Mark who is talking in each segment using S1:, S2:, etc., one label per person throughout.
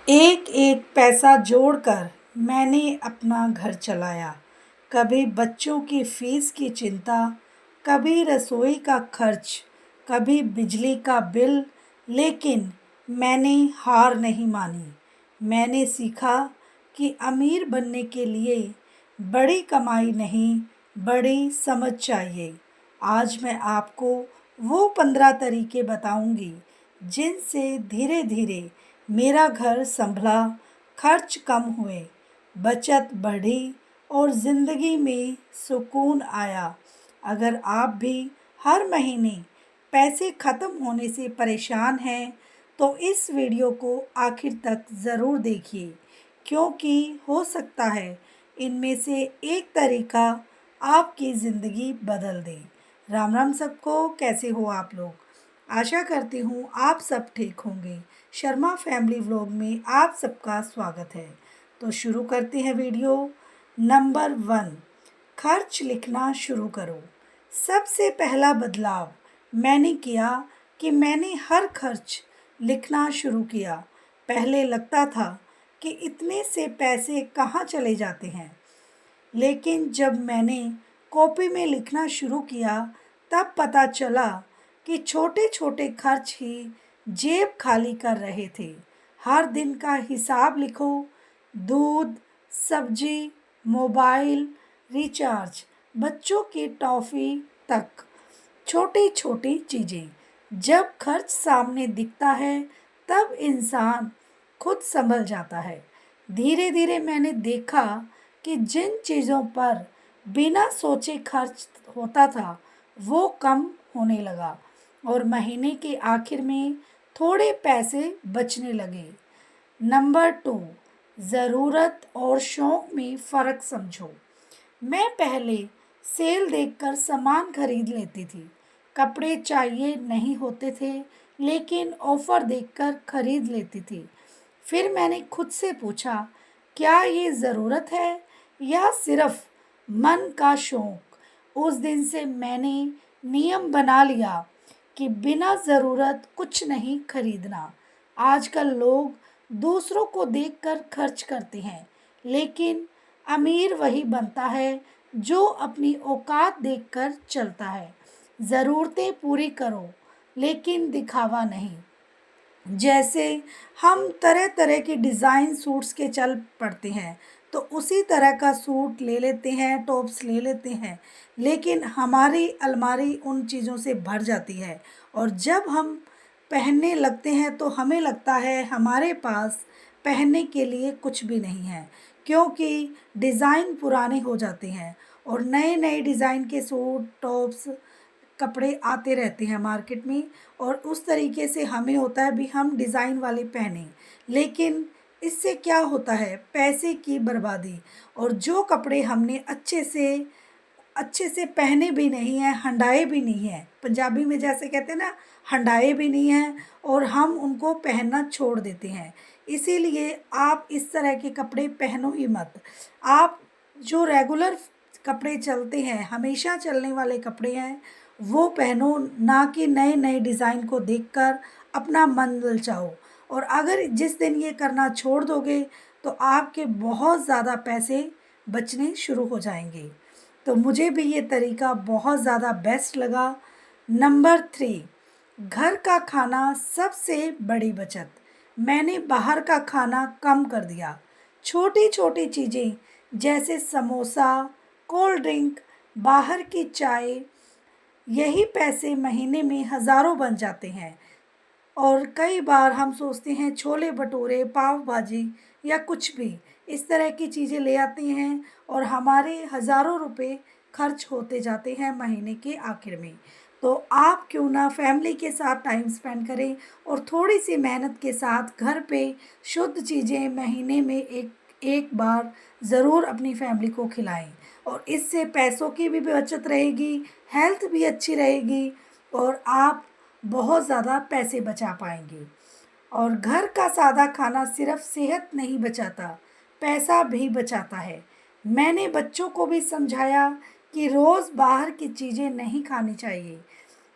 S1: एक एक पैसा जोड़कर मैंने अपना घर चलाया। कभी बच्चों की फीस की चिंता, कभी रसोई का खर्च, कभी बिजली का बिल, लेकिन मैंने हार नहीं मानी। मैंने सीखा कि अमीर बनने के लिए बड़ी कमाई नहीं, बड़ी समझ चाहिए। आज मैं आपको वो 15 तरीके बताऊंगी जिनसे धीरे धीरे मेरा घर संभला, खर्च कम हुए, बचत बढ़ी और ज़िंदगी में सुकून आया। अगर आप भी हर महीने पैसे ख़त्म होने से परेशान हैं तो इस वीडियो को आखिर तक ज़रूर देखिए, क्योंकि हो सकता है इनमें से एक तरीका आपकी ज़िंदगी बदल दे। राम राम सबको, कैसे हो आप लोग? आशा करती हूँ आप सब ठीक होंगे। शर्मा फैमिली व्लॉग में आप सबका स्वागत है। तो शुरू करते हैं वीडियो। नंबर 1, खर्च लिखना शुरू करो। सबसे पहला बदलाव मैंने किया कि मैंने हर खर्च लिखना शुरू किया। पहले लगता था कि इतने से पैसे कहाँ चले जाते हैं, लेकिन जब मैंने कॉपी में लिखना शुरू किया तब पता चला कि छोटे छोटे खर्च ही जेब खाली कर रहे थे। हर दिन का हिसाब लिखो, दूध, सब्जी, मोबाइल, रिचार्ज, बच्चों की टॉफ़ी तक। छोटी छोटी चीज़ें जब खर्च सामने दिखता है तब इंसान खुद संभल जाता है। धीरे धीरे मैंने देखा कि जिन चीज़ों पर बिना सोचे खर्च होता था वो कम होने लगा और महीने के आखिर में थोड़े पैसे बचने लगे। नंबर 2, ज़रूरत और शौक़ में फ़र्क समझो। मैं पहले सेल देखकर सामान खरीद लेती थी। कपड़े चाहिए नहीं होते थे, लेकिन ऑफ़र देखकर खरीद लेती थी। फिर मैंने खुद से पूछा, क्या ये ज़रूरत है या सिर्फ़ मन का शौक़? उस दिन से मैंने नियम बना लिया कि बिना ज़रूरत कुछ नहीं खरीदना। आजकल लोग दूसरों को देखकर खर्च करते हैं, लेकिन अमीर वही बनता है जो अपनी औकात देखकर चलता है। ज़रूरतें पूरी करो, लेकिन दिखावा नहीं। जैसे हम तरह तरह के डिज़ाइन सूट्स के चल पड़ते हैं, तो उसी तरह का सूट ले लेते हैं, टॉप्स ले लेते हैं, लेकिन हमारी अलमारी उन चीज़ों से भर जाती है और जब हम पहनने लगते हैं तो हमें लगता है हमारे पास पहनने के लिए कुछ भी नहीं है, क्योंकि डिज़ाइन पुराने हो जाते हैं और नए नए डिज़ाइन के सूट, टॉप्स, कपड़े आते रहते हैं मार्केट में और उस तरीके से हमें होता है भी हम डिज़ाइन वाले पहने, लेकिन इससे क्या होता है, पैसे की बर्बादी। और जो कपड़े हमने अच्छे से पहने भी नहीं हैं, हंडाए भी नहीं हैं, पंजाबी में जैसे कहते हैं ना, हंडाए भी नहीं हैं, और हम उनको पहनना छोड़ देते हैं। इसीलिए आप इस तरह के कपड़े पहनो ही मत। आप जो रेगुलर कपड़े चलते हैं, हमेशा चलने वाले कपड़े हैं, वो पहनो, ना कि नए नए डिज़ाइन को देखकर अपना मन ललचाओ। और अगर जिस दिन ये करना छोड़ दोगे तो आपके बहुत ज़्यादा पैसे बचने शुरू हो जाएंगे। तो मुझे भी ये तरीका बहुत ज़्यादा बेस्ट लगा। नंबर 3, घर का खाना सबसे बड़ी बचत। मैंने बाहर का खाना कम कर दिया। छोटी छोटी चीज़ें जैसे समोसा, कोल्ड ड्रिंक, बाहर की चाय, यही पैसे महीने में हज़ारों बन जाते हैं। और कई बार हम सोचते हैं छोले भटूरे, पाव भाजी या कुछ भी इस तरह की चीज़ें ले आते हैं और हमारे हज़ारों रुपए खर्च होते जाते हैं महीने के आखिर में। तो आप क्यों ना फैमिली के साथ टाइम स्पेंड करें और थोड़ी सी मेहनत के साथ घर पे शुद्ध चीज़ें महीने में एक एक बार ज़रूर अपनी फैमिली को खिलाएं। और इससे पैसों की भी बचत रहेगी, हेल्थ भी अच्छी रहेगी और आप बहुत ज़्यादा पैसे बचा पाएंगे। और घर का सादा खाना सिर्फ सेहत नहीं बचाता, पैसा भी बचाता है। मैंने बच्चों को भी समझाया कि रोज़ बाहर की चीज़ें नहीं खानी चाहिए।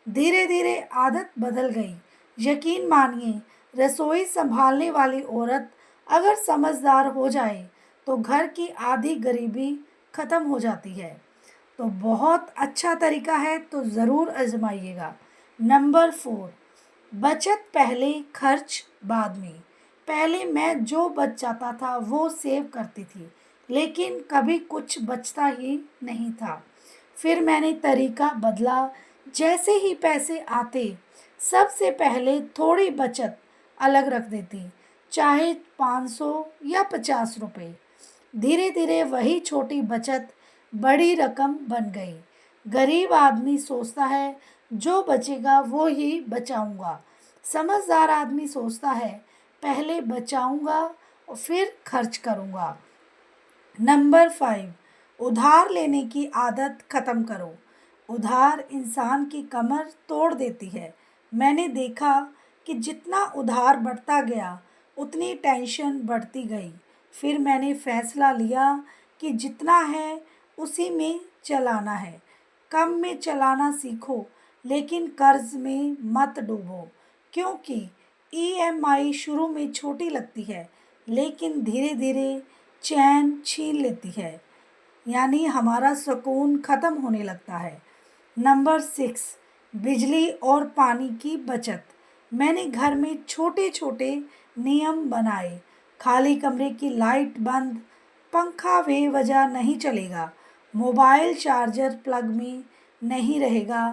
S1: धीरे धीरे आदत बदल गई। यकीन मानिए, रसोई संभालने वाली औरत अगर समझदार हो जाए तो घर की आधी गरीबी ख़त्म हो जाती है। तो बहुत अच्छा तरीका है, तो ज़रूर आजमाइएगा। नंबर 4, बचत पहले खर्च बाद में। पहले मैं जो बच जाता था वो सेव करती थी, लेकिन कभी कुछ बचता ही नहीं था। फिर मैंने तरीका बदला। जैसे ही पैसे आते, सबसे पहले थोड़ी बचत अलग रख देती, चाहे 500 या 50 रुपए। धीरे धीरे वही छोटी बचत बड़ी रकम बन गई। गरीब आदमी सोचता है जो बचेगा वो ही बचाऊंगा। समझदार आदमी सोचता है पहले बचाऊंगा और फिर खर्च करूंगा। नंबर 5, उधार लेने की आदत ख़त्म करो। उधार इंसान की कमर तोड़ देती है। मैंने देखा कि जितना उधार बढ़ता गया उतनी टेंशन बढ़ती गई। फिर मैंने फैसला लिया कि जितना है उसी में चलाना है। कम में चलाना सीखो, लेकिन कर्ज में मत डूबो, क्योंकि ईएमआई शुरू में छोटी लगती है, लेकिन धीरे धीरे चैन छीन लेती है, यानी हमारा सुकून ख़त्म होने लगता है। नंबर 6, बिजली और पानी की बचत। मैंने घर में छोटे छोटे नियम बनाए। खाली कमरे की लाइट बंद, पंखा बेवजह नहीं चलेगा, मोबाइल चार्जर प्लग में नहीं रहेगा।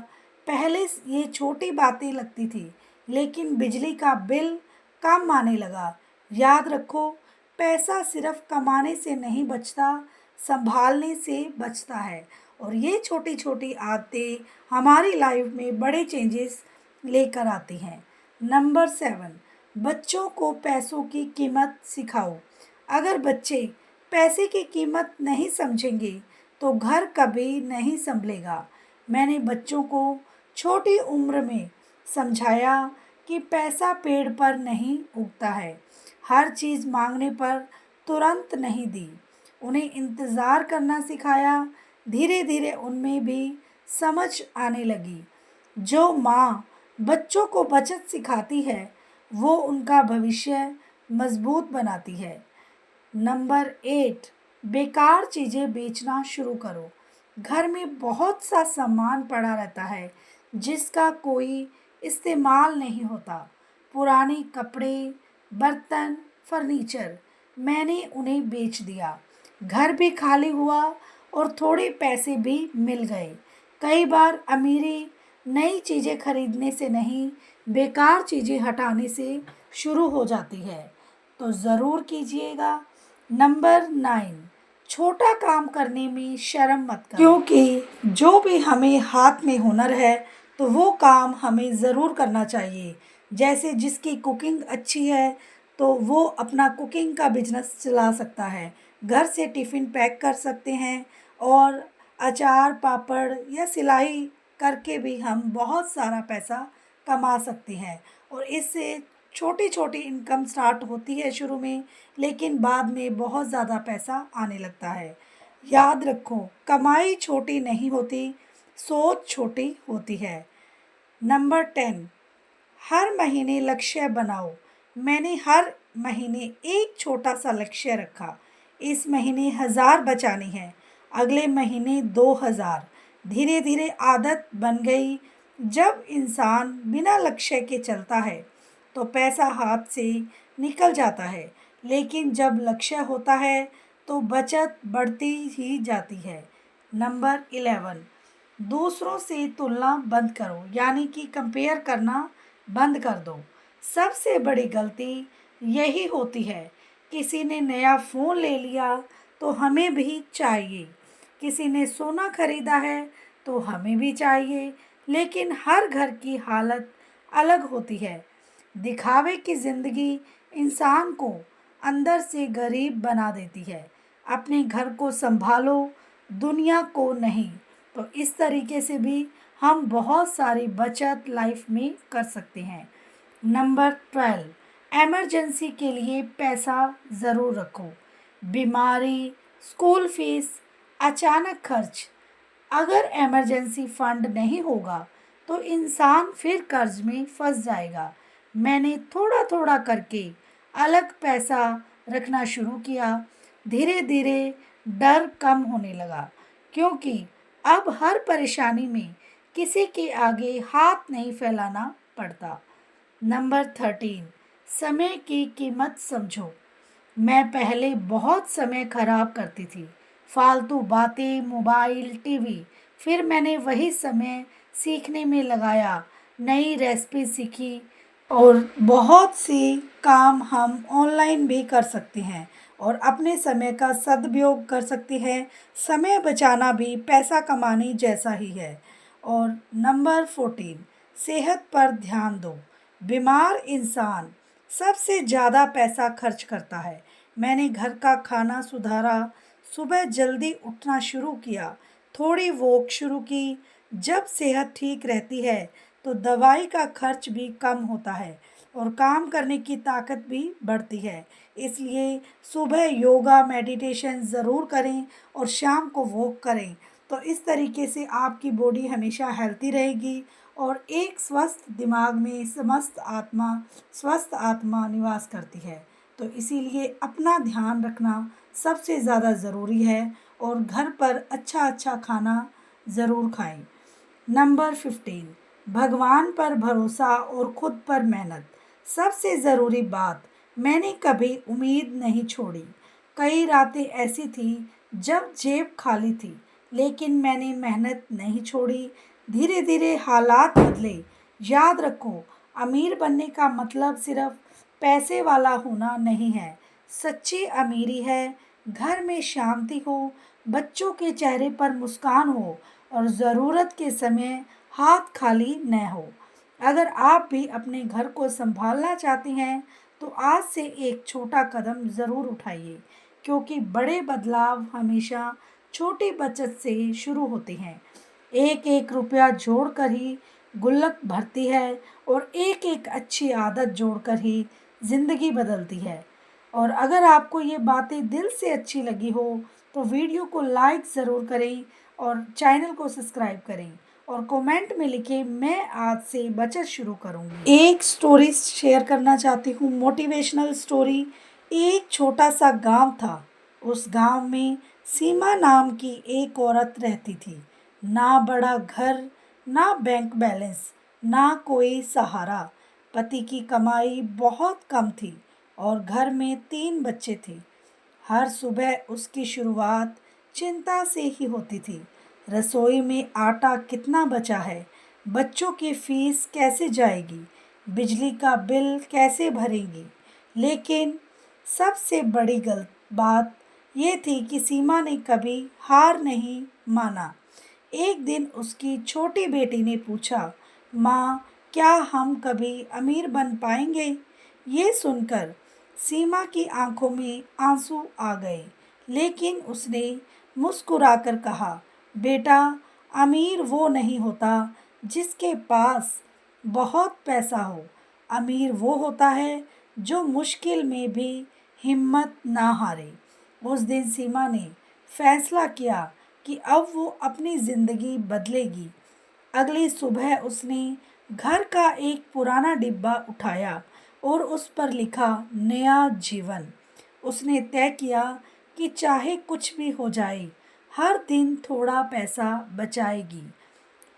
S1: पहले ये छोटी बातें लगती थी, लेकिन बिजली का बिल कम आने लगा। याद रखो, पैसा सिर्फ कमाने से नहीं बचता, संभालने से बचता है। और ये छोटी छोटी आदतें हमारी लाइफ में बड़े चेंजेस लेकर आती हैं। नंबर 7, बच्चों को पैसों की कीमत सिखाओ। अगर बच्चे पैसे की कीमत नहीं समझेंगे तो घर कभी नहीं संभलेगा। मैंने बच्चों को छोटी उम्र में समझाया कि पैसा पेड़ पर नहीं उगता है। हर चीज़ मांगने पर तुरंत नहीं दी, उन्हें इंतज़ार करना सिखाया। धीरे धीरे उनमें भी समझ आने लगी। जो माँ बच्चों को बचत सिखाती है वो उनका भविष्य मजबूत बनाती है। नंबर 8, बेकार चीज़ें बेचना शुरू करो। घर में बहुत सा सामान पड़ा रहता है जिसका कोई इस्तेमाल नहीं होता। पुराने कपड़े, बर्तन, फर्नीचर, मैंने उन्हें बेच दिया। घर भी खाली हुआ और थोड़े पैसे भी मिल गए। कई बार अमीरी नई चीज़ें खरीदने से नहीं, बेकार चीज़ें हटाने से शुरू हो जाती है। तो ज़रूर कीजिएगा। नंबर 9, छोटा काम करने में शर्म मत करो, क्योंकि जो भी हमें हाथ में हुनर है तो वो काम हमें ज़रूर करना चाहिए। जैसे जिसकी कुकिंग अच्छी है तो वो अपना कुकिंग का बिजनेस चला सकता है, घर से टिफ़िन पैक कर सकते हैं, और अचार पापड़ या सिलाई करके भी हम बहुत सारा पैसा कमा सकते हैं। और इससे छोटी छोटी इनकम स्टार्ट होती है शुरू में, लेकिन बाद में बहुत ज़्यादा पैसा आने लगता है। याद रखो, कमाई छोटी नहीं होती, सोच छोटी होती है। नंबर 10, हर महीने लक्ष्य बनाओ। मैंने हर महीने एक छोटा सा लक्ष्य रखा। इस महीने 1000 बचाने हैं, अगले महीने 2000। धीरे धीरे आदत बन गई। जब इंसान बिना लक्ष्य के चलता है तो पैसा हाथ से निकल जाता है, लेकिन जब लक्ष्य होता है तो बचत बढ़ती ही जाती है। नंबर 11, दूसरों से तुलना बंद करो, यानी कि कंपेयर करना बंद कर दो। सबसे बड़ी गलती यही होती है। किसी ने नया फ़ोन ले लिया तो हमें भी चाहिए, किसी ने सोना खरीदा है तो हमें भी चाहिए, लेकिन हर घर की हालत अलग होती है। दिखावे की ज़िंदगी इंसान को अंदर से गरीब बना देती है। अपने घर को संभालो, दुनिया को नहीं। तो इस तरीके से भी हम बहुत सारी बचत लाइफ में कर सकते हैं। नंबर 12, इमरजेंसी के लिए पैसा ज़रूर रखो। बीमारी, स्कूल फीस, अचानक खर्च। अगर इमरजेंसी फंड नहीं होगा तो इंसान फिर कर्ज में फंस जाएगा। मैंने थोड़ा थोड़ा करके अलग पैसा रखना शुरू किया। धीरे धीरे डर कम होने लगा, क्योंकि अब हर परेशानी में किसी के आगे हाथ नहीं फैलाना पड़ता। नंबर 13, समय की कीमत समझो। मैं पहले बहुत समय खराब करती थी, फालतू बातें, मोबाइल, टीवी। फिर मैंने वही समय सीखने में लगाया, नई रेसिपी सीखी और बहुत सी काम हम ऑनलाइन भी कर सकते हैं और अपने समय का सदुपयोग कर सकते हैं। समय बचाना भी पैसा कमाने जैसा ही है। और नंबर 14, सेहत पर ध्यान दो। बीमार इंसान सबसे ज़्यादा पैसा खर्च करता है। मैंने घर का खाना सुधारा, सुबह जल्दी उठना शुरू किया, थोड़ी वॉक शुरू की। जब सेहत ठीक रहती है तो दवाई का खर्च भी कम होता है और काम करने की ताकत भी बढ़ती है। इसलिए सुबह योगा, मेडिटेशन ज़रूर करें और शाम को वॉक करें। तो इस तरीके से आपकी बॉडी हमेशा हेल्थी रहेगी और एक स्वस्थ दिमाग में स्वस्थ आत्मा निवास करती है। तो इसीलिए अपना ध्यान रखना सबसे ज़्यादा ज़रूरी है और घर पर अच्छा अच्छा खाना ज़रूर खाएं। नंबर 15, भगवान पर भरोसा और खुद पर मेहनत। सबसे ज़रूरी बात, मैंने कभी उम्मीद नहीं छोड़ी। कई रातें ऐसी थी जब जेब खाली थी, लेकिन मैंने मेहनत नहीं छोड़ी। धीरे धीरे हालात बदले। याद रखो, अमीर बनने का मतलब सिर्फ पैसे वाला होना नहीं है। सच्ची अमीरी है घर में शांति हो, बच्चों के चेहरे पर मुस्कान हो और ज़रूरत के समय हाथ खाली न हो। अगर आप भी अपने घर को संभालना चाहते हैं तो आज से एक छोटा कदम ज़रूर उठाइए, क्योंकि बड़े बदलाव हमेशा छोटी बचत से ही शुरू होते हैं। एक एक रुपया जोड़कर ही गुल्लक भरती है और एक एक अच्छी आदत जोड़कर ही ज़िंदगी बदलती है। और अगर आपको ये बातें दिल से अच्छी लगी हो तो वीडियो को लाइक ज़रूर करें और चैनल को सब्सक्राइब करें और कमेंट में लिखें, मैं आज से बचत शुरू करूँगी। एक स्टोरी शेयर करना चाहती हूँ, मोटिवेशनल स्टोरी। एक छोटा सा गांव था। उस गांव में सीमा नाम की एक औरत रहती थी। ना बड़ा घर, ना बैंक बैलेंस, ना कोई सहारा। पति की कमाई बहुत कम थी और घर में 3 बच्चे थे। हर सुबह उसकी शुरुआत चिंता से ही होती थी। रसोई में आटा कितना बचा है, बच्चों की फीस कैसे जाएगी, बिजली का बिल कैसे भरेंगी। लेकिन सबसे बड़ी गलत बात ये थी कि सीमा ने कभी हार नहीं माना। एक दिन उसकी छोटी बेटी ने पूछा, माँ, क्या हम कभी अमीर बन पाएंगे? ये सुनकर सीमा की आंखों में आंसू आ गए, लेकिन उसने मुस्कुराकर कहा, बेटा, अमीर वो नहीं होता जिसके पास बहुत पैसा हो। अमीर वो होता है जो मुश्किल में भी हिम्मत ना हारे। उस दिन सीमा ने फैसला किया कि अब वो अपनी ज़िंदगी बदलेगी। अगली सुबह उसने घर का एक पुराना डिब्बा उठाया और उस पर लिखा, नया जीवन। उसने तय किया कि चाहे कुछ भी हो जाए, हर दिन थोड़ा पैसा बचाएगी।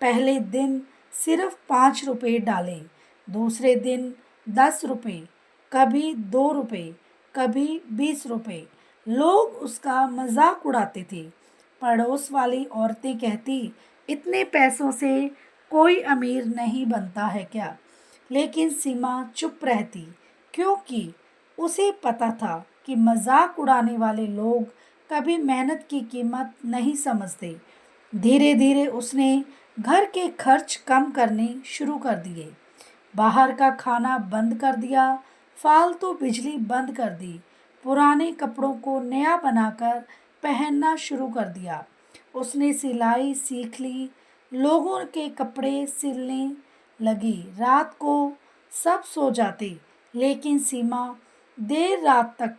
S1: पहले दिन सिर्फ 5 रुपए डाले, दूसरे दिन 10 रुपए, कभी 2 रुपए, कभी 20 रुपए। लोग उसका मजाक उड़ाते थे। पड़ोस वाली औरतें कहती, इतने पैसों से कोई अमीर नहीं बनता है क्या? लेकिन सीमा चुप रहती, क्योंकि उसे पता था कि मजाक उड़ाने वाले लोग कभी मेहनत की कीमत नहीं समझते। धीरे धीरे उसने घर के खर्च कम करने शुरू कर दिए। बाहर का खाना बंद कर दिया, फालतू बिजली बंद कर दी, पुराने कपड़ों को नया बनाकर पहनना शुरू कर दिया। उसने सिलाई सीख ली, लोगों के कपड़े सिलने लगी। रात को सब सो जाते, लेकिन सीमा देर रात तक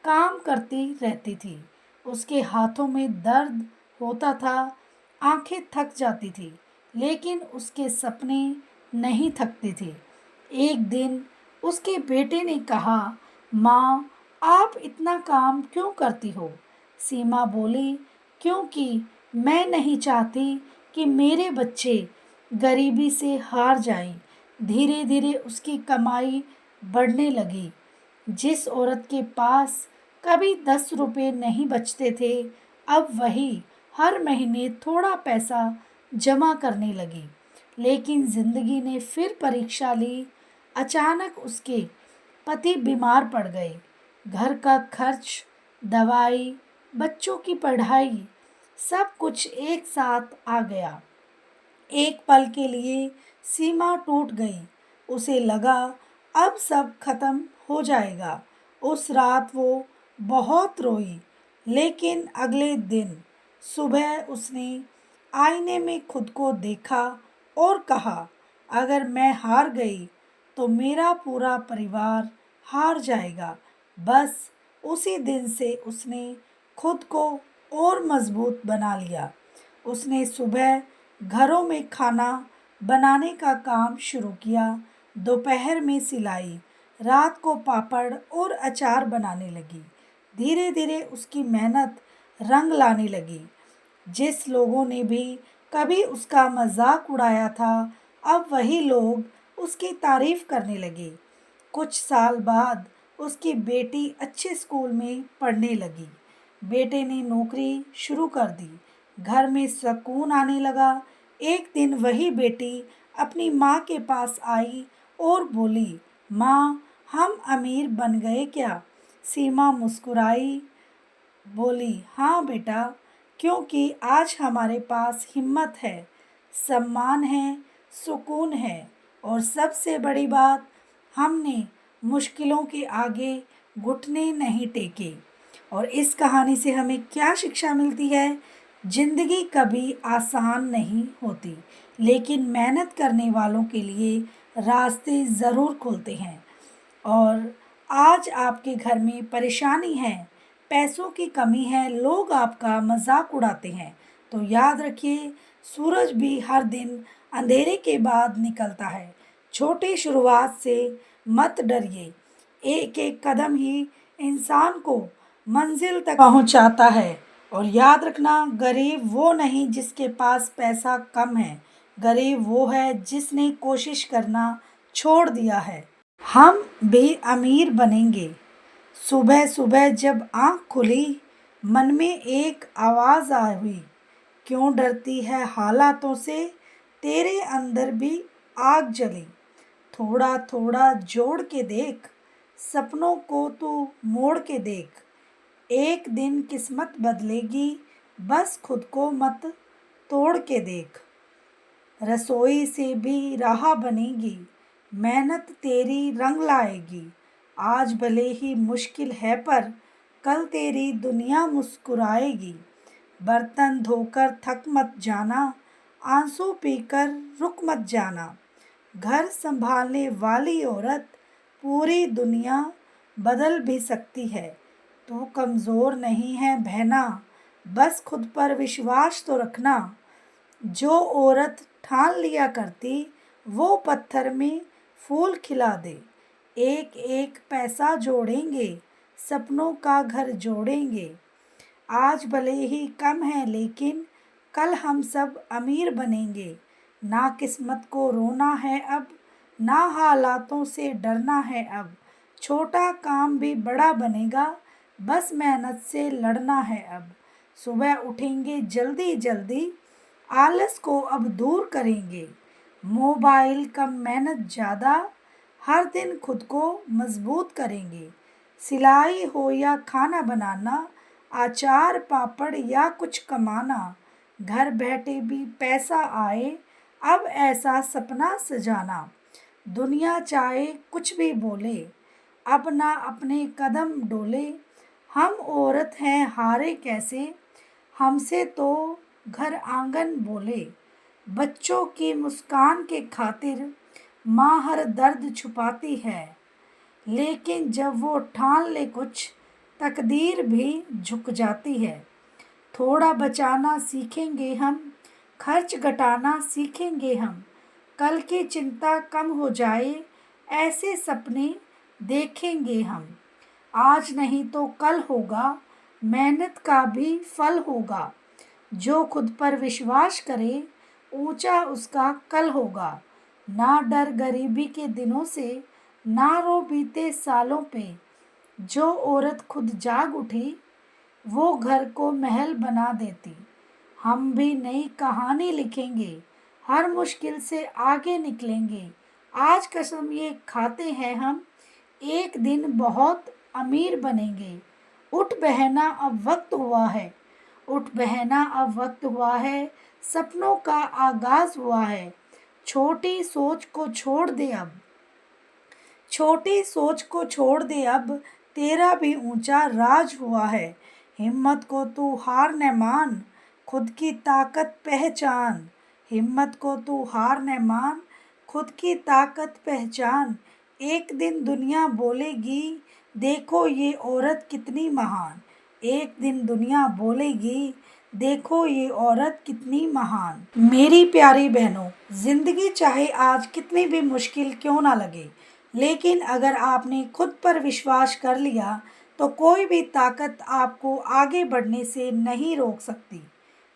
S1: काम करती रहती थी। उसके हाथों में दर्द होता था, आंखें थक जाती थी, लेकिन उसके सपने नहीं थकते थे। एक दिन उसके बेटे ने कहा, माँ, आप इतना काम क्यों करती हो? सीमा बोली, क्योंकि मैं नहीं चाहती कि मेरे बच्चे गरीबी से हार जाएं। धीरे धीरे उसकी कमाई बढ़ने लगी। जिस औरत के पास कभी 10 रुपए नहीं बचते थे, अब वही हर महीने थोड़ा पैसा जमा करने लगी। लेकिन जिंदगी ने फिर परीक्षा ली। अचानक उसके पति बीमार पड़ गए। घर का खर्च, दवाई, बच्चों की पढ़ाई, सब कुछ एक साथ आ गया। एक पल के लिए सीमा टूट गई। उसे लगा अब सब खत्म हो जाएगा। उस रात वो बहुत रोई। लेकिन अगले दिन सुबह उसने आईने में खुद को देखा और कहा, अगर मैं हार गई तो मेरा पूरा परिवार हार जाएगा। बस उसी दिन से उसने खुद को और मजबूत बना लिया। उसने सुबह घरों में खाना बनाने का काम शुरू किया, दोपहर में सिलाई, रात को पापड़ और अचार बनाने लगी। धीरे धीरे उसकी मेहनत रंग लाने लगी। जिस लोगों ने भी कभी उसका मजाक उड़ाया था, अब वही लोग उसकी तारीफ करने लगे। कुछ साल बाद उसकी बेटी अच्छे स्कूल में पढ़ने लगी। बेटे ने नौकरी शुरू कर दी। घर में सुकून आने लगा। एक दिन वही बेटी अपनी माँ के पास आई और बोली, माँ, हम अमीर बन गए क्या? सीमा मुस्कुराई, बोली, हाँ बेटा, क्योंकि आज हमारे पास हिम्मत है, सम्मान है, सुकून है और सबसे बड़ी बात, हमने मुश्किलों के आगे घुटने नहीं टेके। और इस कहानी से हमें क्या शिक्षा मिलती है? जिंदगी कभी आसान नहीं होती, लेकिन मेहनत करने वालों के लिए रास्ते ज़रूर खुलते हैं। और आज आपके घर में परेशानी है, पैसों की कमी है, लोग आपका मजाक उड़ाते हैं, तो याद रखिए, सूरज भी हर दिन अंधेरे के बाद निकलता है। छोटी शुरुआत से मत डरिए। एक एक कदम ही इंसान को मंजिल तक पहुंचाता है। और याद रखना, गरीब वो नहीं जिसके पास पैसा कम है, गरीब वो है जिसने कोशिश करना छोड़ दिया है। हम भी अमीर बनेंगे। सुबह सुबह जब आँख खुली, मन में एक आवाज़ आई, क्यों डरती है हालातों से, तेरे अंदर भी आग जली। थोड़ा थोड़ा जोड़ के देख, सपनों को तू मोड़ के देख। एक दिन किस्मत बदलेगी, बस खुद को मत तोड़ के देख। रसोई से भी राह बनेगी, मेहनत तेरी रंग लाएगी। आज भले ही मुश्किल है पर कल तेरी दुनिया मुस्कुराएगी। बर्तन धोकर थक मत जाना, आंसू पीकर रुक मत जाना। घर संभालने वाली औरत पूरी दुनिया बदल भी सकती है। तू कमज़ोर नहीं है बहना, बस खुद पर विश्वास तो रखना। जो औरत ठान लिया करती, वो पत्थर में फूल खिला दे। एक एक पैसा जोड़ेंगे, सपनों का घर जोड़ेंगे। आज भले ही कम है लेकिन कल हम सब अमीर बनेंगे। ना किस्मत को रोना है अब, ना हालातों से डरना है अब। छोटा काम भी बड़ा बनेगा, बस मेहनत से लड़ना है अब। सुबह उठेंगे जल्दी जल्दी, आलस को अब दूर करेंगे। मोबाइल कम मेहनत ज़्यादा, हर दिन खुद को मजबूत करेंगे। सिलाई हो या खाना बनाना, अचार पापड़ या कुछ कमाना, घर बैठे भी पैसा आए, अब ऐसा सपना सजाना। दुनिया चाहे कुछ भी बोले, अब ना अपने कदम डोले। हम औरत हैं हारे कैसे, हमसे तो घर आंगन बोले। बच्चों की मुस्कान के खातिर माँ हर दर्द छुपाती है, लेकिन जब वो ठान ले कुछ, तकदीर भी झुक जाती है। थोड़ा बचाना सीखेंगे हम, खर्च घटाना सीखेंगे हम। कल की चिंता कम हो जाए, ऐसे सपने देखेंगे हम। आज नहीं तो कल होगा, मेहनत का भी फल होगा। जो खुद पर विश्वास करे, ऊंचा उसका कल होगा। ना डर गरीबी के दिनों से, ना रो बीते सालों पे। जो औरत खुद जाग उठी, वो घर को महल बना देती। हम भी नई कहानी लिखेंगे, हर मुश्किल से आगे निकलेंगे। आज कसम ये खाते हैं हम, एक दिन बहुत अमीर बनेंगे। उठ बहना अब वक्त हुआ है, उठ बहना अब वक्त हुआ है, सपनों का आगाज हुआ है। छोटी सोच को छोड़ दे अब, छोटी सोच को छोड़ दे अब, तेरा भी ऊंचा राज हुआ है। हिम्मत को तू हार न मान, खुद की ताकत पहचान। हिम्मत को तू हार न मान, खुद की ताकत पहचान। एक दिन दुनिया बोलेगी, देखो ये औरत कितनी महान। एक दिन दुनिया बोलेगी, देखो ये औरत कितनी महान। मेरी प्यारी बहनों, जिंदगी चाहे आज कितनी भी मुश्किल क्यों ना लगे, लेकिन अगर आपने खुद पर विश्वास कर लिया तो कोई भी ताकत आपको आगे बढ़ने से नहीं रोक सकती।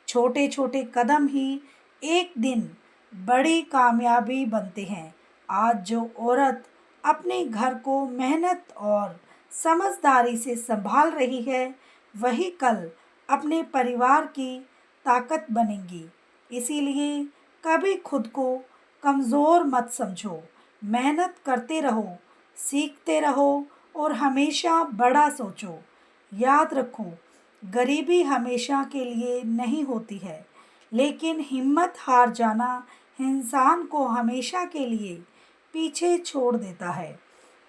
S1: छोटे छोटे कदम ही एक दिन बड़ी कामयाबी बनते हैं। आज जो औरत अपने घर को मेहनत और समझदारी से संभाल रही है, वही कल अपने परिवार की ताकत बनेंगी। इसीलिए कभी खुद को कमज़ोर मत समझो, मेहनत करते रहो, सीखते रहो और हमेशा बड़ा सोचो। याद रखो, गरीबी हमेशा के लिए नहीं होती है, लेकिन हिम्मत हार जाना इंसान को हमेशा के लिए पीछे छोड़ देता है।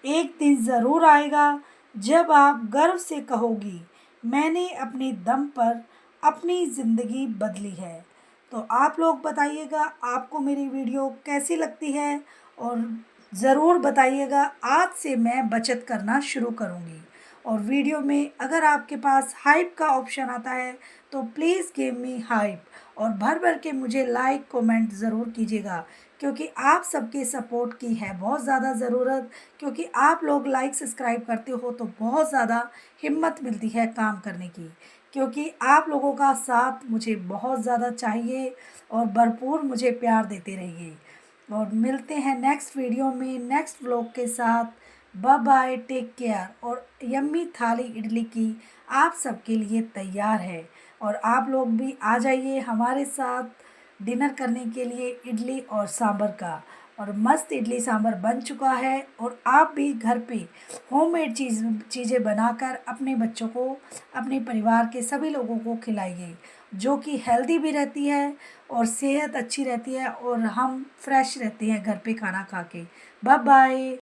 S1: एक दिन ज़रूर आएगा जब आप गर्व से कहोगी, मैंने अपने दम पर अपनी ज़िंदगी बदली है। तो आप लोग बताइएगा आपको मेरी वीडियो कैसी लगती है, और ज़रूर बताइएगा। आज से मैं बचत करना शुरू करूँगी। और वीडियो में अगर आपके पास हाइप का ऑप्शन आता है तो प्लीज़ गिव मी हाइप, और भर भर के मुझे लाइक कमेंट ज़रूर कीजिएगा, क्योंकि आप सबके सपोर्ट की है बहुत ज़्यादा ज़रूरत। क्योंकि आप लोग लाइक सब्सक्राइब करते हो तो बहुत ज़्यादा हिम्मत मिलती है काम करने की, क्योंकि आप लोगों का साथ मुझे बहुत ज़्यादा चाहिए, और भरपूर मुझे प्यार देते रहिए। और मिलते हैं नेक्स्ट वीडियो में नेक्स्ट व्लॉग के साथ। Bye bye, take care. और यम्मी थाली इडली की आप सबके लिए तैयार है, और आप लोग भी आ जाइए हमारे साथ डिनर करने के लिए इडली और सांभर का। और मस्त इडली सांभर बन चुका है, और आप भी घर पे होममेड चीज़ें बनाकर अपने बच्चों को, अपने परिवार के सभी लोगों को खिलाइए, जो कि हेल्दी भी रहती है और सेहत अच्छी रहती है, और हम फ्रेश रहते हैं घर पे खाना खा के। Bye bye.